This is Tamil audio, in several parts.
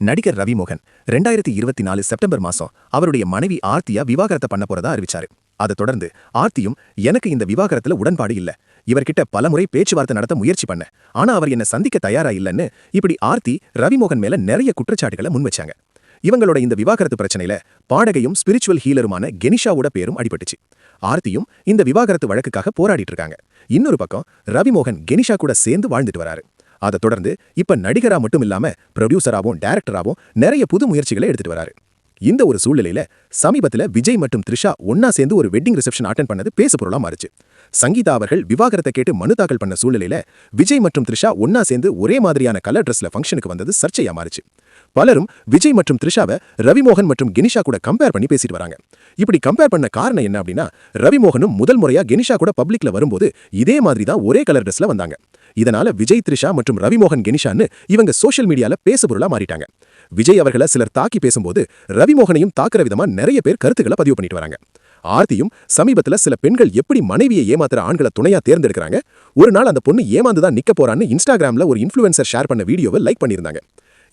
நடிகர் ரவிமோகன் 2024 செப்டம்பர் மாசம் அவருடைய மனைவி ஆர்த்தியா விவாகரத்தை பண்ண போறதா அறிவிச்சாரு. அதை தொடர்ந்து ஆர்த்தியும் எனக்கு இந்த விவாகரத்துல உடன்பாடு இல்ல, இவர்கிட்ட பலமுறை பேச்சுவார்த்தை நடத்த முயற்சி பண்ண, ஆனா அவர் என்ன சந்திக்க தயாரா இல்லன்னு இப்படி ஆர்த்தி ரவிமோகன் மேல நிறைய குற்றச்சாட்டுகளை முன்வச்சாங்க. இவங்களோட இந்த விவாகரத்து பிரச்சனையில பாடகையும் ஸ்பிரிச்சுவல் ஹீலருமான கெனிஷாவோட பேரும் அடிபட்டுச்சு. ஆர்த்தியும் இந்த விவாகரத்து வழக்குக்காக போராடிட்டு இருக்காங்க. இன்னொரு பக்கம் ரவிமோகன் கெனிஷா கூட சேர்ந்து வாழ்ந்துட்டு வராரு. அதை தொடர்ந்து இப்ப நடிகரா மட்டும் இல்லாம ப்ரொடியூசராவும் டைரக்டராவும் நிறைய புது முயற்சிகளை எடுத்துட்டு வராரு. இந்த ஒரு சூழ்நிலையில சமீபத்துல விஜய் மற்றும் த்ரிஷா ஒன்னா சேர்ந்து ஒரு வெட்டிங் ரிசப்ஷன் அட்டெண்ட் பண்ணது பேசுபொருளா மாறுச்சு. சங்கீதா அவர்கள் விவாகரத்தை கேட்டு மனு தாக்கல் பண்ண சூழ்நிலையில விஜய் மற்றும் த்ரிஷா ஒன்னா சேர்ந்து ஒரே மாதிரியான கலர் ட்ரெஸ்ல ஃபங்க்ஷனுக்கு வந்தது சர்ச்சையா மாறுச்சு. பலரும் விஜய் மற்றும் த்ரிஷாவை ரவிமோகன் மற்றும் கெனிஷா கூட கம்பேர் பண்ணி பேசிட்டு வராங்க. இப்படி கம்பேர் பண்ண காரணம் என்ன அப்படின்னா, ரவிமோகனும் முதல் முறையா கெனிஷா கூட பப்ளிக்ல வரும்போது இதே மாதிரி தான் ஒரே கலர் ட்ரெஸ்ல வந்தாங்க. இதனால விஜய், த்ரிஷா மற்றும் ரவிமோகன், கெனிஷான்னு இவங்க சோஷியல் மீடியால பேசுபொருளா மாறிட்டாங்க. விஜய் அவர்களை சிலர் தாக்கி பேசும்போது ரவிமோகனையும் தாக்குற விதமா நிறைய பேர் கருத்துக்களை பதிவு பண்ணிட்டு வராங்க. ஆர்த்தியும் சமீபத்துல சில பெண்கள் எப்படி மனைவியை ஏமாத்துற ஆண்களை துணையா தேர்ந்தெடுக்கிறாங்க, ஒரு நாள் அந்த பொண்ணு ஏமாந்துதான் நிக்க போறான்னு இன்ஸ்டாகிராம்ல ஒரு இன்ஃப்ளூயன்சர் ஷேர் பண்ண வீடியோவை லைக் பண்ணியிருந்தாங்க.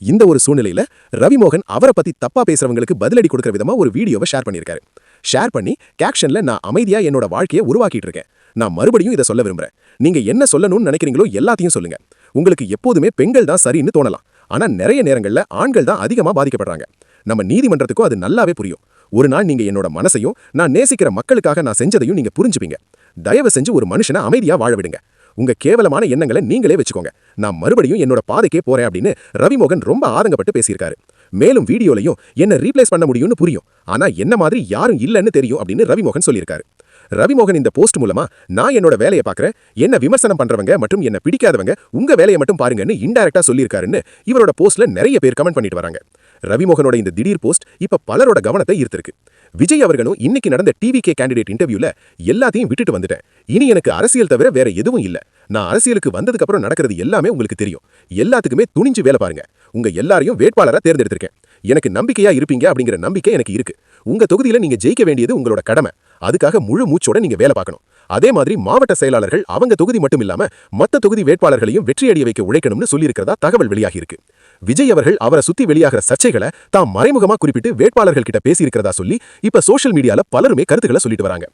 இந்த ஒரு சூழ்நிலையில ரவிமோகன் அவரை பத்தி தப்பா பேசுறவங்களுக்கு பதிலடி கொடுக்கிற விதமா ஒரு வீடியோவை ஷேர் பண்ணியிருக்காரு. ஷேர் பண்ணி கேப்ஷன்ல நான் அமைதியா என்னோட வாழ்க்கையை உருவாக்கிட்டு இருக்கேன், நான் மறுபடியும் இதை சொல்ல விரும்புறேன், நீங்க என்ன சொல்லணும்னு நினைக்கிறீங்களோ எல்லாத்தையும் சொல்லுங்க, உங்களுக்கு எப்போதுமே பெண்கள் தான் சரின்னு தோணலாம், ஆனா நிறைய நேரங்கள்ல ஆண்கள் தான் அதிகமா பாதிக்கப்படுறாங்க, நம்ம நீதிமன்றத்துக்கும் அது நல்லாவே புரியும், ஒரு நாள் நீங்க என்னோட மனசையும் நான் நேசிக்கிற மக்களுக்காக நான் செஞ்சதையும் நீங்க புரிஞ்சுப்பீங்க, தயவு செஞ்சு ஒரு மனுஷனை அமைதியா வாழ விடுங்க, உங்க கேவலமான எண்ணங்களை நீங்களே வச்சுக்கோங்க, நான் மறுபடியும் என்னோட பாதைக்கே போறேன் அப்படின்னு ரவிமோகன் ரொம்ப ஆதங்கப்பட்டு பேசியிருக்காரு. மேலும் வீடியோலையும் என்ன ரீப்ளேஸ் பண்ண முடியும்னு புரியும், ஆனா என்ன மாதிரி யாரும் இல்லைன்னு தெரியும் அப்படின்னு ரவிமோகன் சொல்லியிருக்காரு. ரவிமோகன் இந்த போஸ்ட் மூலமா நான் என்னோட வேலையை பார்க்கறேன், என்ன விமர்சனம் பண்றவங்க மற்றும் என்ன பிடிக்காதவங்க உங்க வேலையை மட்டும் பாருங்கன்னு இன்டைரக்டா சொல்லியிருக்காருன்னு இவரோட போஸ்ட்ல நிறைய பேர் கமெண்ட் பண்ணிட்டு வராங்க. ரவிமோகனோட இந்த திடீர் போஸ்ட் இப்ப பலரோட கவனத்தை ஈர்த்திருக்கு. விஜய் அவர்களும் இன்னைக்கு நடந்த டிவிகே கேண்டிடேட் இன்டர்வியூல எல்லாத்தையும் விட்டுட்டு வந்துட்டேன், இனி எனக்கு அரசியல் தவிர வேற எதுவும் இல்ல, நான் அரசியலுக்கு வந்ததுக்கு அப்புறம் நடக்கிறது எல்லாமே உங்களுக்கு தெரியும், எல்லாத்துக்குமே துணிஞ்சு வேலை பாருங்க, உங்க எல்லாரையும் வேட்பாளரா தேர்ந்தெடுத்திருக்கேன், எனக்கு நம்பிக்கையா இருப்பீங்க அப்படிங்கிற நம்பிக்கை எனக்கு இருக்கு, உங்க தொகுதியில நீங்க ஜெயிக்க வேண்டியது உங்களோட கடமை, அதுக்காக முழு மூச்சோட நீங்க வேலை பார்க்கணும், அதே மாதிரி மாவட்ட செயலாளர்கள் அவங்க தொகுதி மட்டும் இல்லாம மத்த தொகுதி வேட்பாளர்களையும் வெற்றியடைய வைக்க உழைக்கணும்னு சொல்லியிருக்கிறதா தகவல் வெளியாகி இருக்கு. விஜய் அவர்கள் அவரை சுத்தி வெளியாகிற சர்ச்சைகளை தாம் மறைமுகமா குறிப்பிட்டு வேட்பாளர்கள் கிட்ட பேசியிருக்கிறதா சொல்லி இப்ப சோஷியல் மீடியால பலருமே கருத்துக்களை சொல்லிட்டு வராங்க.